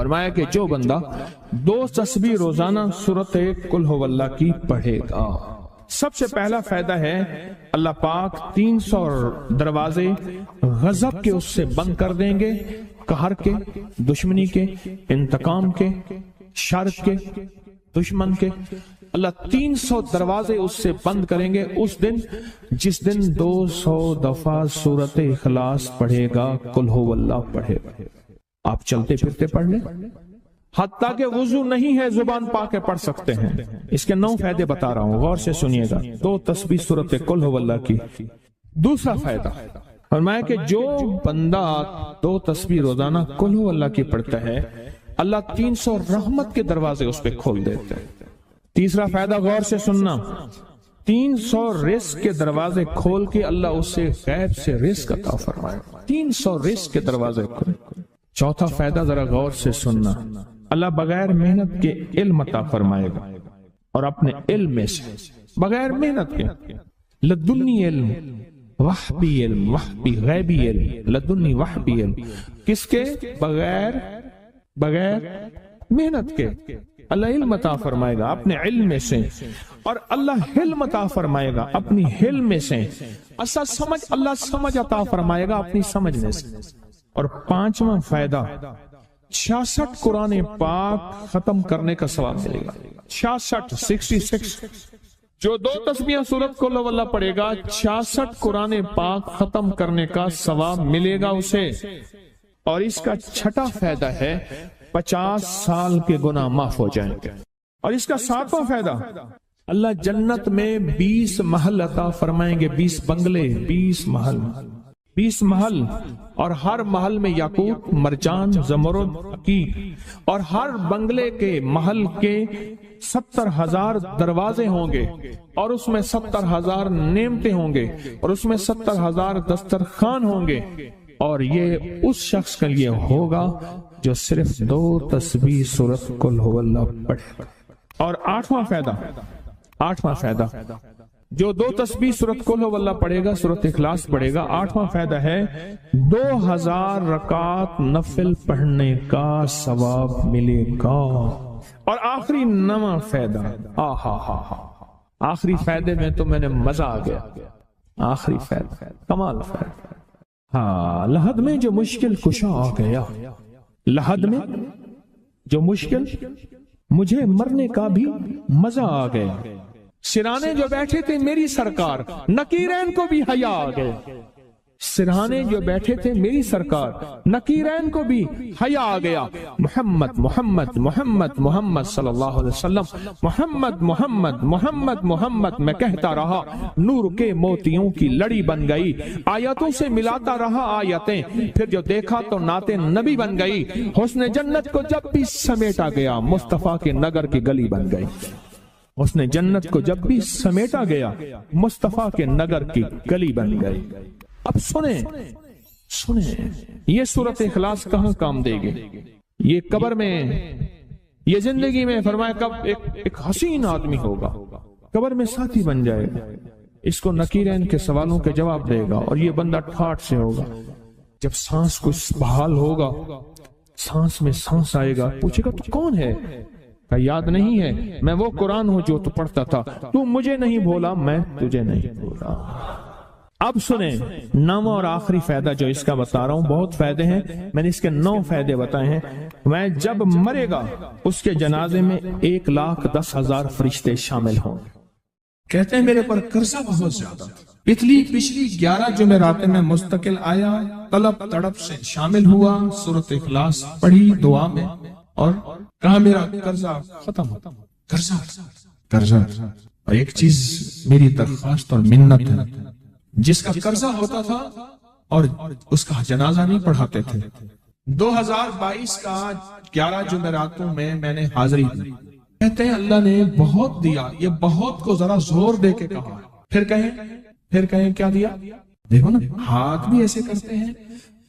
فرمایا کہ جو بندہ 2 تسبیح روزانہ سورت قل هو اللہ کی پڑھے گا، سب سے پہلا فائدہ ہے اللہ پاک 300 دروازے غضب کے اس سے بند کر دیں گے، قہر کے، دشمنی کے، انتقام کے، شر کے، دشمن کے۔ اللہ 300 دروازے اس سے بند کریں گے اس دن جس دن 200 دفعہ سورت اخلاص پڑھے گا، قل هو اللہ پڑھے گا۔ آپ چلتے پھرتے پڑھ لیں، حتیٰ کہ وضو نہیں ہے زبان پاک کے پڑھ سکتے ہیں۔ اس کے 9 فائدے بتا رہا ہوں، غور سے سنیے گا۔ 2 تسبیح سورت قل هو اللہ کی۔ دوسرا فائدہ فرمایا کہ جو بندہ 2 تسبیح روزانہ قل هو اللہ کی پڑھتا ہے، اللہ 300 رحمت کے دروازے اس پہ کھول دیتے ہیں۔ تیسرا فائدہ غور سے سننا، 300 رزق کے دروازے کھول کے اللہ اس سے غیب سے رزق عطا فرمائے، 300 رزق کے دروازے کھول۔ چوتھا فائدہ ذرا غور سے سننا، اللہ بغیر محنت کے علم عطا فرمائے گا، اور اپنے علم میں سے بغیر محنت کے، لدنی علم، وحبی علم، وحبی غیبی علم، لدنی وحبی علم، کس کے؟ بغیر محنت کے اللہ علم عطا فرمائے گا اپنے علم میں سے، اور اللہ حلم عطا فرمائے گا اپنی حلم میں سے، اللہ سمجھ عطا فرمائے گا اپنی سمجھنے سے۔ اور 5واں فائدہ 66 قرآن پاک ختم کرنے کا ثواب ملے گا۔ 66 جو 2 تسبیح سورت قل هو اللہ پڑھے گا، 66 قرآن پاک ختم کرنے کا ثواب ملے گا اسے۔ اور اس کا 6واں فائدہ ہے 50 سال کے گناہ معاف ہو جائیں گے۔ اور اس کا 7واں فائدہ، اللہ جنت میں 20 محل عطا فرمائیں گے، 20 بنگلے، 20 محل، اور ہر محل میں یاقوت، مرجان، زمرد، عقیق، اور ہر بنگلے کے محل کے 70,000 دروازے ہوں گے، اور اس میں 70,000 نعمتیں ہوں گے، اور اس میں 70,000 دسترخوان ہوں گے، اور یہ اس شخص کے لیے ہوگا جو صرف 2 تسبیح سورت قل هو اللہ پڑھے۔ اور 8واں فائدہ جو 2 تسبیح سورت قل هو اللہ پڑھے گا، سورت اخلاص پڑھے گا، 8واں فائدہ ہے 2000 رکعت نفل پڑھنے کا ثواب ملے گا۔ اور آخری 9واں فائدہ، آخری فائدے میں تو میں نے مزہ آ گیا، آخری فائدہ کمال فائدہ۔ لحد میں جو مشکل کشا آ گیا، لحد میں جو مشکل، مجھے مرنے کا بھی مزہ آ گیا، سرانے جو بیٹھے تھے میری سرکار، نکیرین کو بھی حیا آ گئے، سرہانے جو بیٹھے تھے میری سرکار، نکیرین کو بھی حیا آ گیا، محمد محمد محمد محمد صلی اللہ علیہ وسلم، محمد محمد محمد محمد میں کہتا رہا، نور کے موتیوں کی لڑی بن گئی، آیتوں سے ملاتا رہا آیتیں، پھر جو دیکھا تو نعت نبی بن گئی، حسن جنت کو جب بھی سمیٹا گیا مصطفیٰ کے نگر کی گلی بن گئی، حسن جنت کو جب بھی سمیٹا گیا مصطفیٰ کے نگر کی گلی بن گئی۔ اب سنیں یہ سورت اخلاص کہاں کام دے گی؟ یہ قبر میں، یہ زندگی میں، فرمایا کب ایک حسین آدمی ہوگا، قبر میں ساتھی بن جائے گا، اس کو نکیرین کے سوالوں کے جواب دے گا، اور یہ بندہ ٹھاٹ سے ہوگا، جب سانس کچھ بحال ہوگا، سانس میں سانس آئے گا، پوچھے گا تو کون ہے؟ یاد نہیں ہے، میں وہ قرآن ہوں جو تو پڑھتا تھا، تو مجھے نہیں بھولا، میں تجھے نہیں بھولا۔ اب سنیں 9واں اور آخری فائدہ جو اس کا بتا رہا ہوں، بہت فائدے ہیں، میں نے اس کے 9 فائدے بتائے ہیں۔ میں جب مرے گا اس کے جنازے میں 1,10,000 فرشتے شامل ہوں گے۔ کہتے ہیں میرے پر قرضہ بہت زیادہ، پچھلی 11 جمعراتیں میں مستقل آیا، طلب تڑپ سے شامل ہوا، سورت اخلاص پڑھی دعا میں، اور کہا میرا قرضہ ختم ہو، قرضہ۔ اور ایک چیز میری درخواست اور منت ہے، جس کا قرضہ ہوتا تھا اور اس کا جنازہ نہیں پڑھاتے تھے، 2022 کا 11 جمعراتوں میں میں نے حاضری دی، کہتے ہیں اللہ نے بہت دیا، یہ بہت کو ذرا زور دے کے کہا، پھر کہیں کیا دیا؟ دیکھو نا، ہاتھ بھی ایسے کرتے ہیں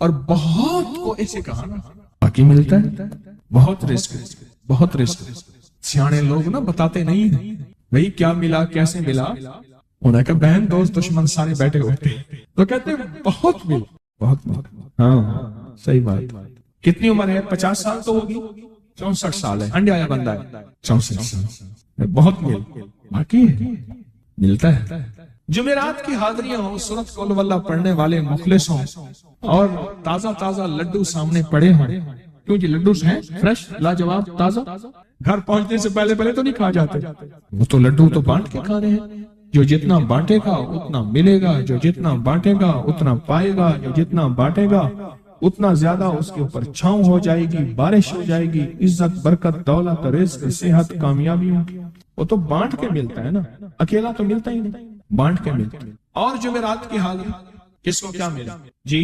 اور بہت کو ایسے کہا، باقی ملتا ہے، بہت رزق۔ سیانے لوگ نا بتاتے نہیں ہیں بھئی کیا ملا، کیسے ملا، انہیں کہ بہن دوست دشمن سارے بیٹھے ہوتے ہیں تو کہتے ہیں بہت ملا، بہت ملا۔ ہاں صحیح بات، کتنی عمر ہے؟ 50 سال تو ہوگی، 64 سال ہے، انڈیا آیا بندہ ہے 64 سال، بہت باقی ملتا ہے۔ جمعرات کی حاضریاں ہوں، سورت قل واللہ پڑھنے والے مخلص ہوں، اور تازہ تازہ لڈو سامنے پڑے ہوں، کیونکہ لڈو ہیں فریش لاجواب تازہ، گھر پہنچنے سے پہلے تو نہیں کھا جاتے، وہ تو لڈو تو بانٹ کے کھانے ہیں۔ جو جتنا بانٹے گا اتنا ملے گا، جو جتنا بانٹے گا اتنا پائے گا، جو جتنا بانٹے گا اتنا زیادہ اس کے اوپر چھاؤں ہو جائے گی، بارش ہو جائے گی، عزت، برکت، دولت، رزق، صحت، کامیابی ہوگی۔ وہ تو بانٹ کے ملتا ہے نا، اکیلا تو ملتا ہی نہیں، بانٹ کے ملتا ہے۔ اور جمعرات کی حاضری کس کو کیا ملا؟ جی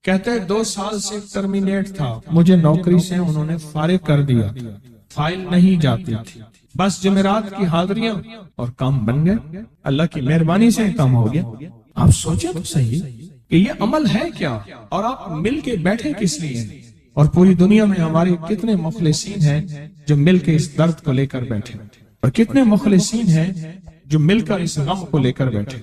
کہتے ہیں 2 سال سے ٹرمینیٹ تھا، مجھے نوکری سے انہوں نے فارغ کر دیا، فائل نہیں جاتی تھی، بس جمعرات کی حاضریاں اور کام بن گئے، اللہ کی مہربانی سے کام ہو گیا۔ آپ سوچیں تو صحیح کہ یہ عمل ہے کیا، اور آپ مل کے بیٹھے کس لیے؟ اور پوری دنیا میں ہمارے کتنے مخلصین ہیں جو مل کے اس درد کو لے کر بیٹھے، اور کتنے مخلصین ہیں جو مل کر اس غم کو لے کر بیٹھے۔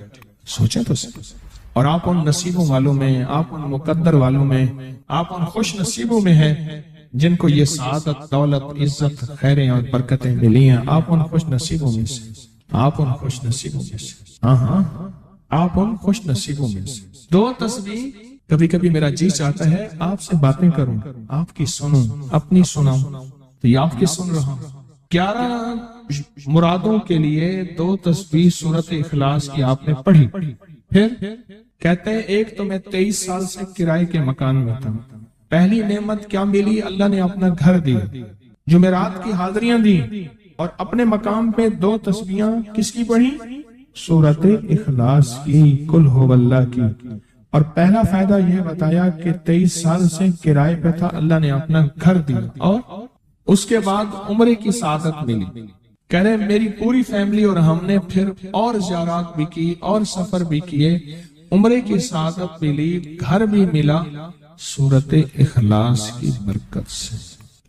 سوچیں تو صحیح۔ اور آپ ان نصیبوں والوں میں، آپ ان مقدر والوں میں، آپ ان خوش نصیبوں میں ہیں جن کو یہ سعادت، دولت، عزت، خیریں اور برکتیں ملی ہیں۔ آپ ان خوش نصیبوں میں سے، آپ ان خوش نصیبوں میں سے، ہاں آپ ان خوش نصیبوں میں سے۔ 2 تسبیح کبھی کبھی میرا جی چاہتا ہے آپ سے باتیں کروں، آپ کی سنوں، اپنی سناؤں، تو یہ آپ کی سن رہا ہوں۔ 11 مرادوں کے لیے 2 تسبیح سورت اخلاص کی آپ نے پڑھی۔ پھر کہتے ہیں ایک تو میں 23 سال سے کرائے کے مکان میں تھا، پہلی نعمت کیا ملی؟ اللہ نے اپنا گھر دیا، جمعرات کی حاضریاں دی، اور اپنے مقام پہ 2 تسبیحاں کس کی پڑھی؟ سورت اخلاص کی، قل هو اللہ کی۔ اور پہلا فائدہ یہ بتایا کہ 23 سال سے کرائے پہ تھا، اللہ نے اپنا گھر دیا، اور اس کے بعد عمرے کی سعادت ملی۔ کہہ رہے میری پوری فیملی اور ہم نے پھر اور زیارات بھی کی اور سفر بھی کیے، عمرے کی سعادت ملی، گھر بھی ملا، سورت اخلاص کی برکت سے،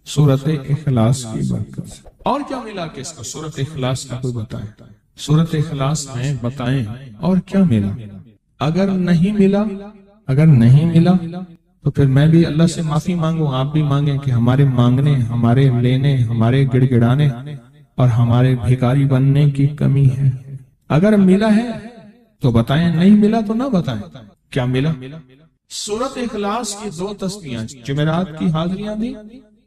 سورت اخلاص کی برکت سے۔ اور کیا ملا کس کو؟ سورت اخلاص کا کوئی بتائے، سورت اخلاص میں بتائیں اور کیا ملا؟ اگر نہیں ملا تو پھر میں بھی اللہ سے معافی مانگوں، آپ بھی مانگیں کہ ہمارے مانگنے، ہمارے لینے، ہمارے گڑ گڑانے اور ہمارے بھیکاری بننے کی کمی ہے۔ اگر ملا ہے تو بتائیں، نہیں ملا تو نہ بتائیں۔ کیا ملا؟ سورت اخلاص کی 2 تسبیحاں، جمعرات کی حاضریاں دی،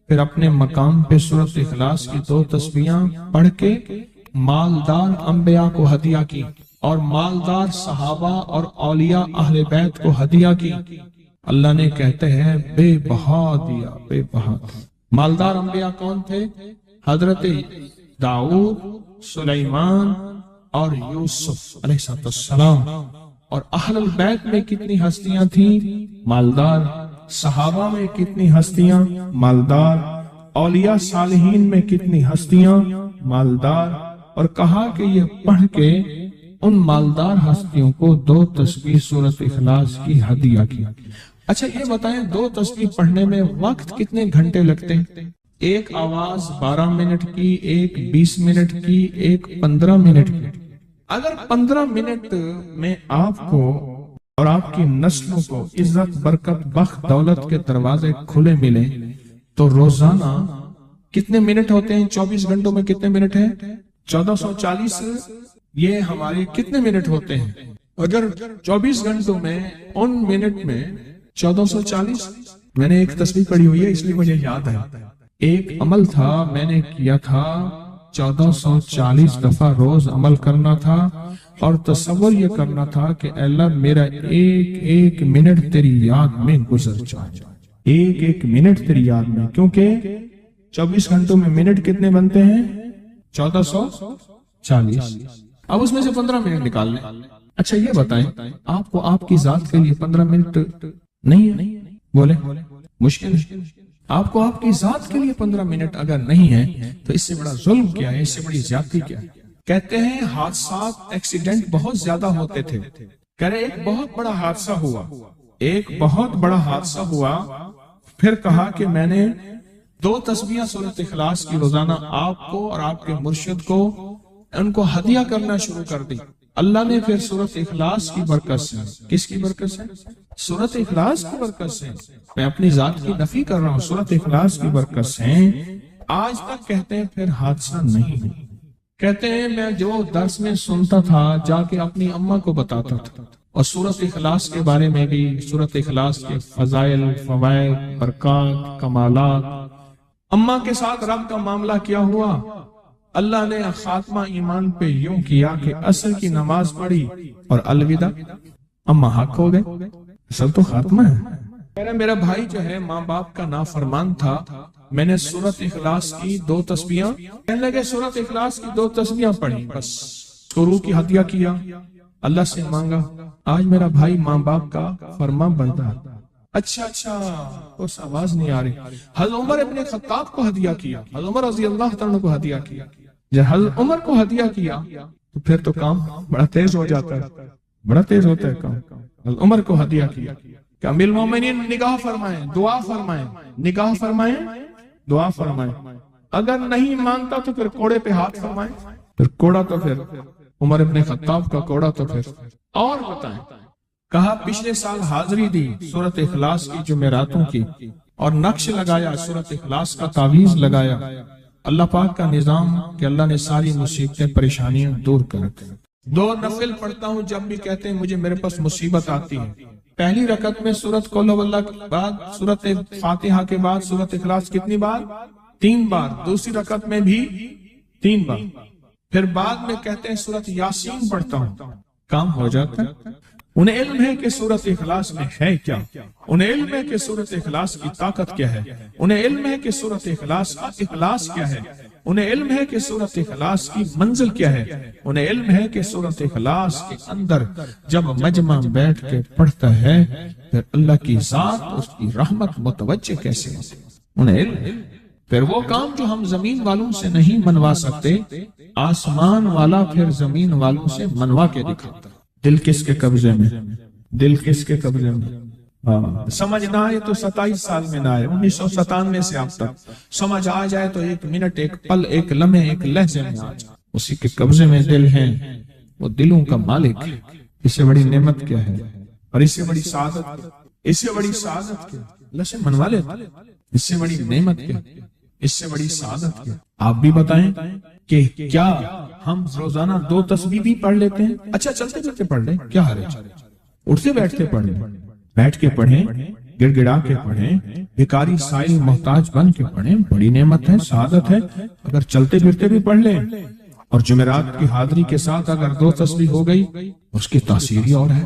پھر اپنے مقام پہ سورت اخلاص کی 2 تسبیحاں پڑھ کے مالدار انبیاء کو ہدیہ کی، اور مالدار صحابہ اور اولیاء اہل بیت کو ہدیہ کی۔ اللہ نے کہتے ہیں بے بہا دیا، بے بہا۔ مالدار انبیاء کون تھے؟ حضرت داؤد، سلیمان اور یوسف علیہ السلام۔ اور اہل البیت میں کتنی ہستیاں تھیں؟ مالدار۔ صحابہ میں کتنی ہستیاں؟ مالدار۔ اولیاء صالحین میں کتنی ہستیاں؟ مالدار۔ اور کہا کہ یہ پڑھ کے ان مالدار ہستیوں کو 2 تسبیح سورت اخلاص کی ہدیہ کی۔ اچھا یہ بتائیں 2 تسبیح پڑھنے میں وقت کتنے گھنٹے لگتے ہیں؟ ایک آواز 12 منٹ کی، ایک 20 منٹ کی، ایک 15 منٹ کی۔ اگر 15 منٹ میں آپ کو اور آپ کی نسلوں کو عزت، برکت، بخت، دولت کے دروازے کھلے ملیں تو روزانہ کتنے منٹ ہوتے ہیں؟ 24 گھنٹوں میں کتنے منٹ ہیں؟ 1440۔ یہ ہمارے کتنے منٹ ہوتے ہیں؟ اگر 24 گھنٹوں میں ان منٹ میں 1440۔ میں نے ایک تسبیح پڑھی ہوئی ہے اس لیے مجھے یاد ہے، ایک عمل تھا میں نے کیا تھا، 1440 دفعہ روز عمل کرنا تھا، اور تصور یہ کرنا تھا کہ اے اللہ میرا ایک ایک منٹ تیری یاد میں گزر جائے، ایک ایک منٹ تیری یاد میں، کیونکہ 24 گھنٹوں میں منٹ کتنے بنتے ہیں؟ 1440۔ اب اس میں سے 15 منٹ نکال لیں۔ اچھا یہ بتائیں آپ کو آپ کی ذات کے لیے 15 منٹ نہیں ہے؟ بولے مشکل ہے۔ آپ کو آپ کی ذات کے لیے 15 منٹ اگر نہیں ہے تو اس سے بڑا ظلم کیا ہے، اس سے بڑی زیادتی کیا ہے؟ کہتے ہیں حادثات، ایکسیڈنٹ بہت زیادہ ہوتے تھے۔ کہہ رہے ایک بہت بڑا حادثہ ہوا، ایک بہت بڑا حادثہ ہوا، پھر کہا کہ میں نے 2 تسبیحاں سورۃ اخلاص کی روزانہ آپ کو اور آپ کے مرشد کو ان کو ہدیہ کرنا شروع کر دی۔ اللہ نے پھر سورۃ اخلاص کی برکت سے، کس کی برکت سے؟ سورۃ اخلاص کی برکت سے، میں اپنی ذات کی نفی کر رہا ہوں، سورۃ اخلاص کی برکت سے آج تک کہتے ہیں پھر حادثہ نہیں، کہتے ہیں میں جو درس میں سنتا تھا جا کے اپنی اماں کو بتاتا تھا، اور سورۃ اخلاص کے بارے میں بھی، سورۃ اخلاص کے فضائل، فوائد، برکات، کمالات، اماں کے ساتھ رب کا معاملہ کیا ہوا، اللہ نے خاتمہ ایمان پہ یوں کیا کہ عصر کی نماز پڑھی اور الوداع، اماں حق ہو گئے، اصل تو خاتمہ ہے۔ میرا بھائی جو ہے ماں باپ کا نافرمان تھا، میں نے سورۃ اخلاص کی 2 تسبیحاں، کہنے لگے سورۃ اخلاص کی 2 تسبیحاں پڑھی، بس شروع کی ہدیہ کیا، اللہ سے مانگا، آج میرا بھائی ماں باپ کا فرما بردار۔ اچھا اس آواز نہیں آ رہی۔ حضرت عمر ابن خطاب کو ہدیہ کیا، حضرت عمر رضی اللہ تعالیٰ کو ہدیہ کیا، جب حضرت عمر کو ہدیہ کیا تو پھر تو کام بڑا تیز ہو جاتا ہے، بڑا تیز ہوتا ہے کام۔ حضرت عمر کو ہدیہ کیا کہ امیر المومنین نگاہ فرمائیں، دعا فرمائیں، نگاہ فرمائیں، دعا فرمائیں، اگر نہیں مانتا تو پھر کوڑے پہ ہاتھ فرمائیں، پھر کوڑا تو پھر عمر ابن خطاب کا کوڑا تو پھر اور بتائیں۔ کہا پچھلے سال حاضری دی سورۃ اخلاص کی جمعراتوں کی، اور نقش لگایا سورۃ اخلاص کا، تعویذ لگایا، اللہ پاک کا نظام کہ اللہ نے ساری مصیبتیں پریشانیاں دور کر دی۔ 2 نفل پڑھتا ہوں جب بھی کہتے ہیں مجھے میرے پاس مصیبت آتی ہے، پہلی رکعت میں سورۃ قل ہو اللہ کے بعد، سورۃ فاتحہ کے بعد سورۃ اخلاص کتنی بار؟ 3 بار، دوسری رکعت میں بھی 3 بار، پھر بعد میں کہتے ہیں سورۃ یاسین پڑھتا ہوں، کام ہو جاتا ہے۔ انہیں علم ہے کہ سورۃ اخلاص میں ہے کیا، انہیں علم ہے کہ سورۃ اخلاص کی طاقت کیا ہے، انہیں علم ہے کہ سورۃ اخلاص کا اخلاص کیا ہے، انہیں علم ہے کہ سورۃ اخلاص کی منزل کیا ہے، انہیں علم ہے کہ سورۃ اخلاص کے اندر جب مجمع بیٹھ کے پڑھتا ہے پھر اللہ کی ذات اس کی رحمت متوجہ کیسے ہوتی، انہیں علم ہے۔ پھر وہ کام جو ہم زمین والوں سے نہیں منوا سکتے، آسمان والا پھر زمین والوں سے منوا کے دکھاتا۔ دل کس کے قبضے میں؟ دل کس کے قبضے میں؟ سمجھ نہ آئے تو 27 سال میں نہ آئے، 1997 سے اب تک سمجھ آ جائے تو 1 منٹ، 1 پل، 1 لمحے، 1 لہجے میں آ جائے، اسی کے قبضے میں دل ہیں، وہ دلوں کا مالک ہے۔ اس سے بڑی نعمت کیا ہے، اور اس سے بڑی سعادت، اس سے بڑی سعادت کیا؟ اللہ سے منوا لیتا، اس سے بڑی نعمت کیا، اس سے بڑی سعادت کیا؟ آپ بھی بتائیں کہ کیا ہم روزانہ 2 تسبیح بھی پڑھ لیتے ہیں؟ اچھا چلتے چلتے پڑھ لیں، کیا حرج، اٹھتے بیٹھتے پڑھ لیں، بیٹھ کے پڑھیں، گڑ گڑا کے پڑھیں، بھکاری سائل محتاج بن کے پڑھیں، بڑی نعمت ہے، سعادت ہے۔ اگر چلتے پھرتے بھی پڑھ لیں، اور جمعرات کی حاضری کے ساتھ اگر 2 تسبیح ہو گئی، اس کی تاثیر ہی اور ہے۔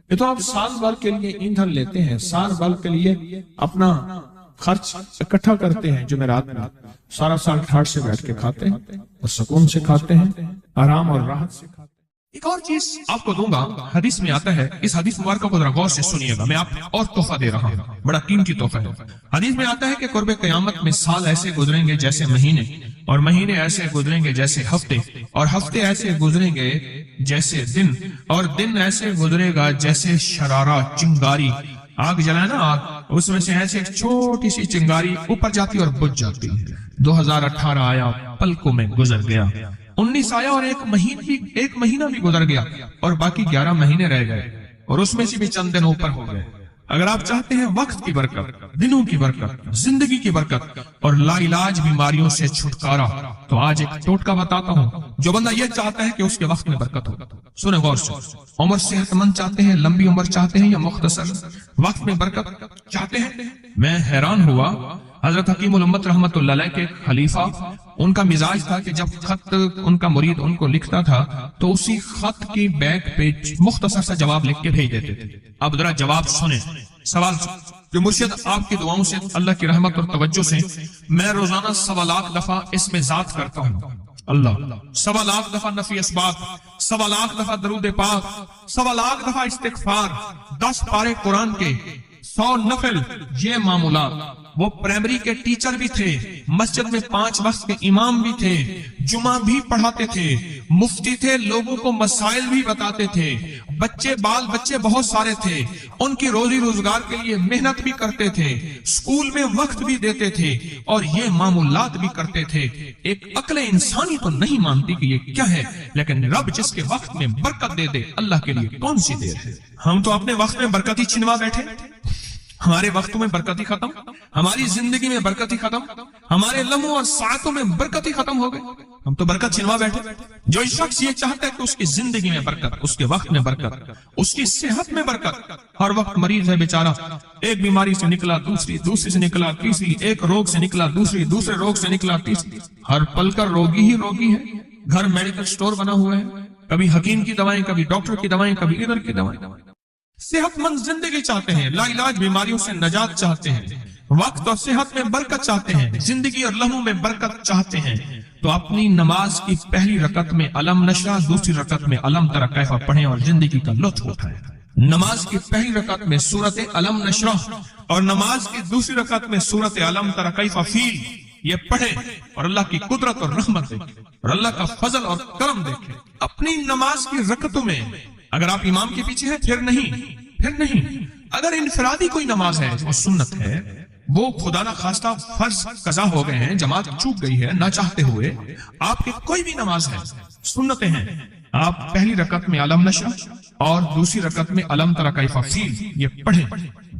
یہ تو آپ سال بھر کے لیے ایندھن لیتے ہیں، سال بھر کے لیے اپنا خرچ اکٹھا کرتے ہیں، جمعرات میں سارا سال ٹھاٹ سے بیٹھ کے کھاتے ہیں، اور سکون سے کھاتے ہیں، آرام اور راحت سے کھاتے ہیں۔ ایک اور چیز آپ کو دوں گا، حدیث میں آتا ہے، اس حدیث مبارکہ کو ذرا غور سے سنیے گا، میں آپ اور تحفہ دے رہا ہوں، بڑا قیمتی تحفہ ہے۔ حدیث میں آتا ہے کہ قرب قیامت میں سال ایسے گزریں گے جیسے مہینے، اور مہینے ایسے گزریں گے جیسے ہفتے، اور ہفتے ایسے گزریں گے جیسے دن، اور دن ایسے گزرے گا جیسے شرارہ، چنگاری، آگ جلائے نا آگ، اس میں سے ایسے ایک چھوٹی سی چنگاری اوپر جاتی اور بجھ جاتی ہے۔ 2018 آیا، پلکوں میں گزر گیا، 19 آیا اور ایک مہینہ بھی گزر گیا، اور باقی 11 مہینے رہ گئے، اور اس میں سے بھی چند دن اوپر ہو گئے۔ اگر آپ چاہتے ہیں وقت کی برکت، دنوں کی برکت، زندگی کی برکت اور لا علاج بیماریوں سے چھٹکارا، تو آج ایک ٹوٹکا بتاتا ہوں جو بندہ یہ چاہتا ہے کہ اس کے وقت میں برکت ہو۔ سنیں غور سے، عمر صحت مند چاہتے ہیں، لمبی عمر چاہتے ہیں، یا مختصر وقت میں برکت چاہتے ہیں؟ میں حیران ہوا، حضرت حکیم الامت رحمت اللہ علیہ کے خلیفہ، ان کا مزاج تھا کہ جب خط ان کا مرید ان کو لکھتا تھا تو اسی خط کی بیک پہ مختصر سا جواب لکھ کے بھیج دیتے تھے۔ اب ذرا جواب سنیں، سوال کہ مرشد آپ کی دعاؤں سے، اللہ کی رحمت اور توجہ سے میں روزانہ 1.25 لاکھ دفعہ اس میں ذات کرتا ہوں، اللہ 1.25 لاکھ دفعہ نفی اسبات، 1.25 لاکھ دفعہ درود پاک، 1.25 لاکھ دفعہ استغفار، 10 پارے قرآن کے، 100 نفل، یہ معمولات وہ پرائمری کے ٹیچر بھی تھے، مسجد میں 5 وقت کے امام بھی تھے، جمعہ بھی پڑھاتے تھے، مفتی تھے، لوگوں کو مسائل بھی بتاتے تھے، بال بچے بہت سارے تھے، ان کی روزی روزگار کے لیے محنت بھی کرتے تھے، اسکول میں وقت بھی دیتے تھے اور یہ معمولات بھی کرتے تھے۔ ایک عقل انسانی تو نہیں مانتی کہ یہ کیا ہے، لیکن رب جس کے وقت میں برکت دے دے، اللہ کے لیے کون سی دیر ہے۔ ہم تو اپنے وقت میں برکت ہی چھنوا بیٹھے، ہمارے وقتوں میں برکت ہی ختم، ہماری زندگی میں برکت ہی ختم، ہمارے لمحوں اور ساعتوں میں برکت ہی ختم ہو گئے، ہم تو برکت چھنوا بیٹھے۔ جو شخص یہ چاہتا ہے کہ اس کی زندگی میں برکت، اس کے وقت میں برکت، اس کی صحت میں برکت، ہر وقت مریض ہے بیچارہ، ایک بیماری سے نکلا دوسری، دوسری سے نکلا تیسری، ایک روگ سے نکلا دوسری، دوسرے روگ سے نکلا تیسری، ہر پل کا روگی ہی روگی ہے۔ گھر میڈیکل سٹور بنا ہوا ہے، کبھی حکیم کی دوائیں، کبھی ڈاکٹر کی دوائیں، کبھی ادھر کی دوائیں۔ صحت مند زندگی چاہتے ہیں، لا علاج بیماریوں سے نجات چاہتے ہیں، وقت اور صحت میں برکت چاہتے ہیں، زندگی اور لمحوں میں برکت چاہتے ہیں، تو اپنی نماز کی پہلی رکعت میں علم نشرح، دوسری رکعت میں علم تری کیف پڑھیں اور زندگی کا لطف اٹھائیں۔ نماز کی پہلی رکعت میں سورت علم نشرح اور نماز کی دوسری رکعت میں سورت علم تری کیف فیل یہ پڑھیں اور اللہ کی قدرت اور رحمت دیکھیں اور اللہ کا فضل اور کرم دیکھیں۔ اپنی نماز کی رکعتوں میں اگر آپ امام کے پیچھے ہیں پھر نہیں، اگر انفرادی کوئی نماز ہے وہ سنت ہے، وہ خدا نہ خواستہ فرض قضا ہو گئے ہیں، جماعت چوک گئی ہے نہ چاہتے ہوئے، آپ کی کوئی بھی نماز ہے، سنتیں ہیں، آپ پہلی رکعت میں علم نشرح اور دوسری رکعت میں علم تری کیف فیل یہ پڑھیں،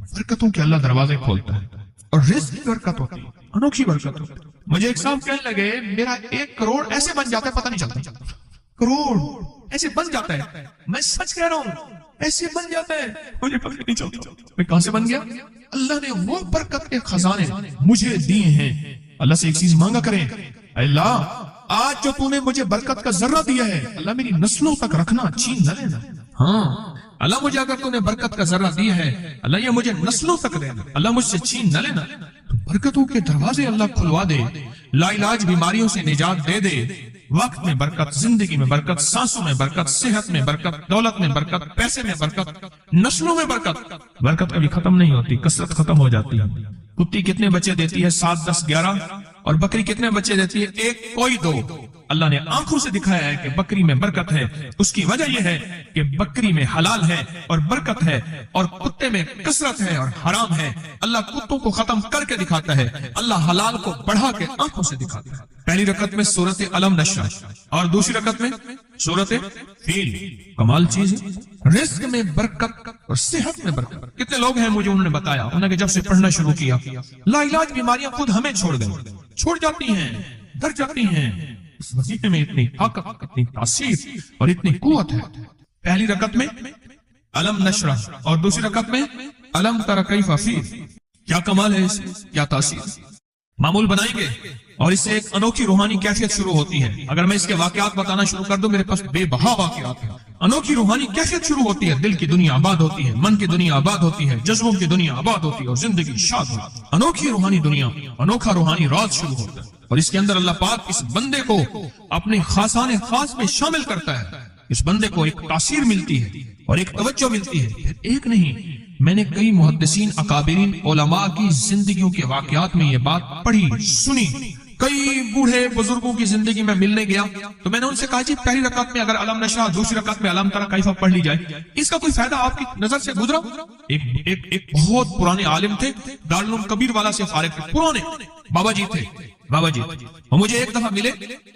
برکتوں کے اللہ دروازے کھولتا ہے اور رزق کی برکت ہوتی ہے، انوکھی برکت ہوتی ہے۔ مجھے ایک صاحب کہنے لگے میرا 1 کروڑ ایسے بن جاتا ہے، پتہ نہیں چلتا، کروڑ ایسے بن جاتا ہے، میں سچ کہہ رہا ہوں ایسے بن جاتا ہے، مجھے پتہ نہیں چلتا میں کہاں سے بن گیا۔ اللہ نے وہ برکت کے خزانے مجھے دیے ہیں۔ اللہ سے ایک چیز مانگا کریں، اللہ آج جو تو نے مجھے برکت کا ذرہ دیا ہے اللہ میری نسلوں تک رکھنا، چھین نہ لینا۔ ہاں اللہ مجھے اگر تو نے برکت کا ذرہ دیا ہے اللہ یہ مجھے نسلوں تک دینا، اللہ مجھ سے چھین نہ لینا۔ تو برکتوں کے دروازے اللہ کھلوا دے، لا علاج بیماریوں سے نجات دے دے، وقت میں برکت، زندگی میں برکت، سانسوں میں برکت، صحت میں برکت، دولت میں برکت، پیسے میں برکت، نسلوں میں برکت۔ برکت کبھی ختم نہیں ہوتی، کثرت ختم ہو جاتی ہے۔ کتی کتنے بچے دیتی ہے؟ 7، 10، 11، اور بکری کتنے بچے دیتی ہے؟ 1، کوئی 2۔ اللہ نے آنکھوں سے دکھایا ہے کہ بکری میں برکت ہے، اس کی وجہ یہ ہے کہ بکری میں حلال ہے اور برکت ہے، اور کتے میں کثرت ہے اور حرام ہے۔ اللہ کتوں کو ختم کر کے دکھاتا ہے، اللہ حلال کو بڑھا کے آنکھوں سے دکھاتا ہے۔ پہلی رکعت میں سورت علم نشرح اور دوسری رکعت میں سورت فیل، کمال چیز ہے۔ رزق میں برکت اور صحت میں برکت۔ کتنے لوگ ہیں مجھے انہوں نے بتایا، انہوں نے جب سے پڑھنا شروع کیا لا علاج بیماریاں خود ہمیں چھوڑ جاتی ہیں، ڈر جاتی ہیں۔ اس وظیفے میں اتنی طاقت، اتنی تاثیر اور اتنی قوت ہے۔ پہلی رکعت میں علم نشرح اور دوسری رکعت میں علم تری کیف فیل، کیا کمال ہے، اس کیا تاثیر۔ معمول بنائیں گے اور اس سے ایک انوکھی روحانی کیفیت شروع ہوتی ہے۔ اگر میں اس کے واقعات بتانا شروع کر دوں میرے پاس بے بہا واقعات ہیں۔ انوکھی روحانی کیفیت شروع ہوتی ہے، دل کی دنیا آباد ہوتی ہے، من کی دنیا آباد ہوتی ہے، جذبوں کی دنیا آباد ہوتی ہے اور زندگی شاد ہوتی ہے۔ انوکھی روحانی دنیا، انوکھا روحانی راز شروع ہوتا ہے اور اس کے اندر اللہ پاک اس بندے کو اپنے خاصان خاص میں شامل کرتا ہے۔ اس بندے کو ایک تاثیر ملتی ہے اور ایک توجہ ملتی ہے۔ پھر ایک نہیں، میں نے کئی محدثین، اکابرین، علماء کی زندگیوں کے واقعات میں یہ بات پڑھی، سنی۔ کئی بوڑھے بزرگوں کی زندگی میں ملنے گیا تو میں نے ان سے کہا جی پہلی رکعت میں اگر علم نشرح، دوسری رکعت میں علم تری کیف پڑھ لی جائے، اس کا کوئی فائدہ آپ کی نظر سے گزرا؟ ایک بہت پرانے عالم تھے، دارالعلوم کبیر والا سے فارغ تھے، پرانے بابا جی تھے، وہ مجھے ایک دفعہ ملے،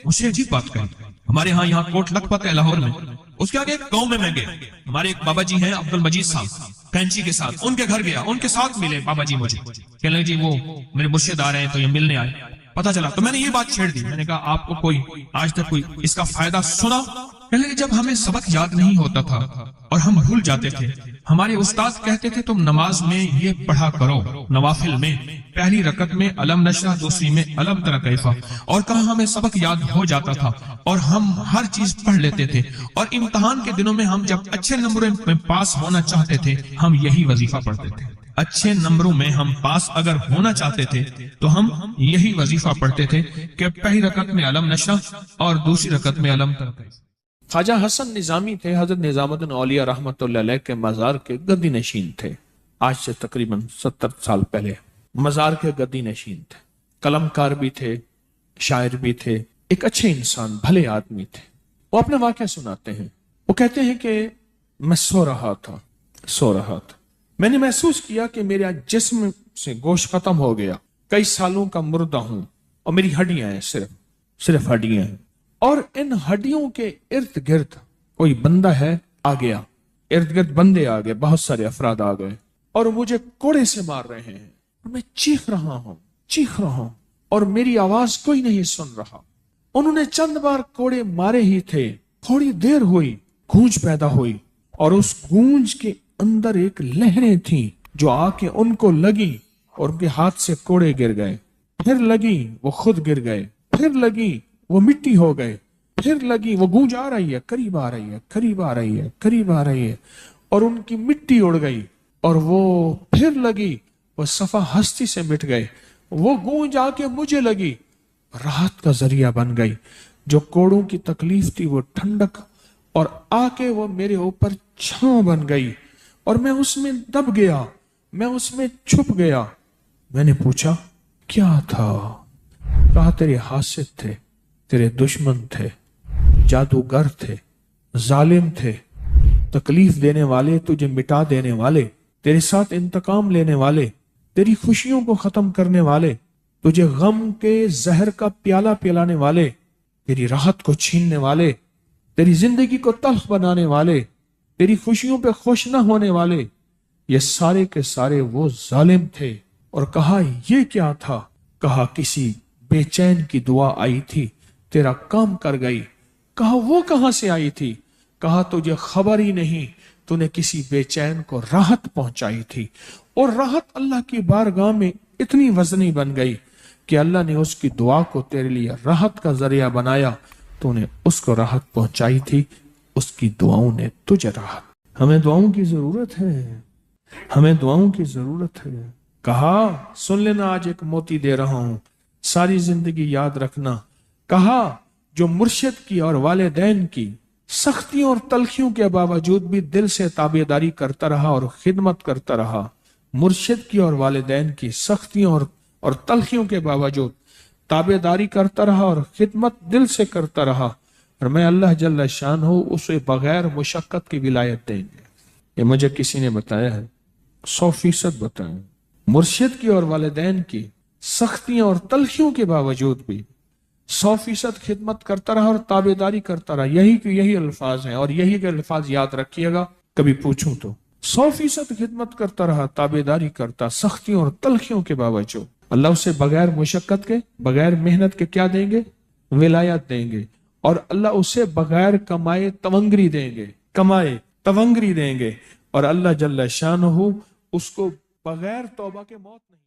مجھ سے عجیب بات کہی۔ ہمارے ہاں یہاں کوٹ لکھپت ہے لاہور میں، اس کے آگے ایک گاؤں میں گیا، ہمارے ایک بابا جی ہیں عبد المجید صاحب کینچی کے ساتھ، ان کے گھر گیا، ان کے ساتھ ملے بابا جی، مجھے کہنے لگے جی وہ میرے مرشد آ رہے ہیں تو یہ ملنے آئے۔ پتہ چلا تو میں نے یہ بات چھیڑ دی، میں نے کہا آپ کو کوئی آج تک کوئی اس کا فائدہ سنا؟ کہنے لگے جب ہمیں سبق یاد نہیں ہوتا تھا اور ہم بھول جاتے تھے، ہمارے استاد کہتے تھے تم نماز میں یہ پڑھا کرو، نوافل میں پہلی رکعت میں علم نشرح، دوسری میں علم تری کیف، اور کہا ہمیں سبق یاد ہو جاتا تھا اور ہم ہر چیز پڑھ لیتے تھے، اور امتحان کے دنوں میں ہم جب اچھے نمبروں میں پاس ہونا چاہتے تھے ہم یہی وظیفہ پڑھتے تھے۔ اچھے نمبروں میں ہم پاس اگر ہونا چاہتے تھے تو ہم یہی وظیفہ پڑھتے تھے کہ پہلی رکعت میں علم نشرح اور دوسری رکعت میں علم تری کیف۔ خواجہ حسن نظامی تھے، حضرت نظام الدین اولیاء رحمۃ اللہ علیہ کے مزار کے گدی نشین تھے، آج سے تقریباً 70 سال پہلے۔ مزار کے گدی نشین تھے، قلم کار بھی تھے، شاعر بھی تھے، ایک اچھے انسان، بھلے آدمی تھے۔ وہ اپنا واقعہ سناتے ہیں۔ وہ کہتے ہیں کہ میں سو رہا تھا، میں نے محسوس کیا کہ میرے جسم سے گوشت ختم ہو گیا، کئی سالوں کا مردہ ہوں، اور میری ہڈیاں ہیں، صرف ہڈیاں ہیں، اور ان ہڈیوں کے ارد گرد کوئی بندہ ہے آ گیا، ارد گرد بندے آ گئے، بہت سارے افراد آ گئے، اور مجھے کوڑے سے مار رہے ہیں، اور میں چیخ رہا ہوں اور میری آواز کوئی نہیں سن رہا۔ انہوں نے چند بار کوڑے مارے ہی تھے، تھوڑی دیر ہوئی، گونج پیدا ہوئی، اور اس گونج کے اندر ایک لہریں تھیں جو آ کے ان کو لگی اور ان کے ہاتھ سے کوڑے گر گئے، پھر لگی وہ خود گر گئے، پھر لگی وہ مٹی ہو گئے، پھر لگی وہ گونج آ رہی ہے، قریب آ رہی ہے، اور ان کی مٹی اڑ گئی، اور وہ پھر لگی، وہ صفحہ ہستی سے مٹ گئے، وہ گونج آ کے مجھے لگی، راحت کا ذریعہ بن گئی، جو کوڑوں کی تکلیف تھی وہ ٹھنڈک، اور آ کے وہ میرے اوپر چھاؤں بن گئی، اور میں اس میں دب گیا، میں اس میں چھپ گیا۔ میں نے پوچھا کیا تھا؟ کہا تیرے حاسد تھے، تیرے دشمن تھے، جادوگر تھے، ظالم تھے، تکلیف دینے والے، تجھے مٹا دینے والے، تیرے ساتھ انتقام لینے والے، تیری خوشیوں کو ختم کرنے والے، تجھے غم کے زہر کا پیالہ پلانے والے، تیری راحت کو چھیننے والے، تیری زندگی کو تلخ بنانے والے، تیری خوشیوں پہ خوش نہ ہونے والے، یہ سارے کے سارے وہ ظالم تھے۔ اور کہا یہ کیا تھا؟ کہا کسی بے چین کی دعا آئی تھی، تیرا کام کر گئی۔ کہا وہ کہاں سے آئی تھی؟ کہا تجھے خبر ہی نہیں، تو نے کسی بے چین کو راحت پہنچائی تھی، اور راحت اللہ کی بارگاہ میں اتنی وزنی بن گئی کہ اللہ نے اس کی دعا کو تیرے لیے راحت کا ذریعہ بنایا، تو نے اس کو راحت پہنچائی تھی، اس کی دعاؤں نے تجھے راحت۔ ہمیں دعاؤں کی ضرورت ہے، کہا سن لینا، آج ایک موتی دے رہا ہوں، ساری زندگی یاد رکھنا۔ کہا جو مرشد کی اور والدین کی سختیوں اور تلخیوں کے باوجود بھی دل سے تابعداری کرتا رہا اور خدمت کرتا رہا، مرشد کی اور والدین کی سختیوں اور تلخیوں کے باوجود تابعداری کرتا رہا اور خدمت دل سے کرتا رہا، اور میں اللہ جل شان ہوں اسے بغیر مشقت کی ولایت دیں گے۔ یہ مجھے کسی نے بتایا ہے، 100% بتایا۔ مرشد کی اور والدین کی سختیوں اور تلخیوں کے باوجود بھی 100% خدمت کرتا رہا اور تابعداری کرتا رہا۔ یہی الفاظ ہیں، اور یہی کے الفاظ یاد رکھیے گا کبھی پوچھوں تو۔ 100% خدمت کرتا رہا، تابعداری کرتا، سختیوں اور تلخیوں کے باوجود۔ اللہ اسے بغیر مشقت کے، بغیر محنت کے کیا دیں گے؟ ولایت دیں گے، اور اللہ اسے بغیر کمائے تونگری دیں گے، اور اللہ جل شانہ اس کو بغیر توبہ کے موت نہیں